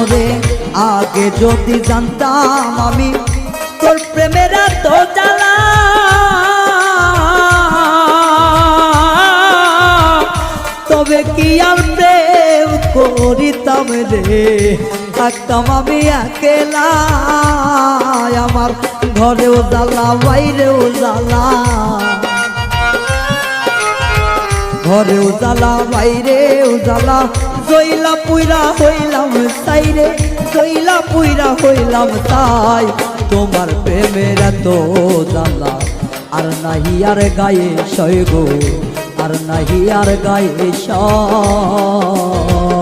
ওরে আগে যদি জানতাম আমি তোর প্রেমের এত জ্বালা, তবে কি আর প্রেম করিতাম রে, থাকতাম আমি একলা। আমার ঘরেও জ্বালা বাইরেও জ্বালা, ঘরেও জ্বালা বাইরেও জ্বালা, জইলা পুইরা হইলাম তাই রে, জইলা পুইরা হইলাম তাই। তোমার প্রেমের এত জ্বালা আর নাহি আর গায়ে সয় গো, আর নাহি আর গায়ে সয়।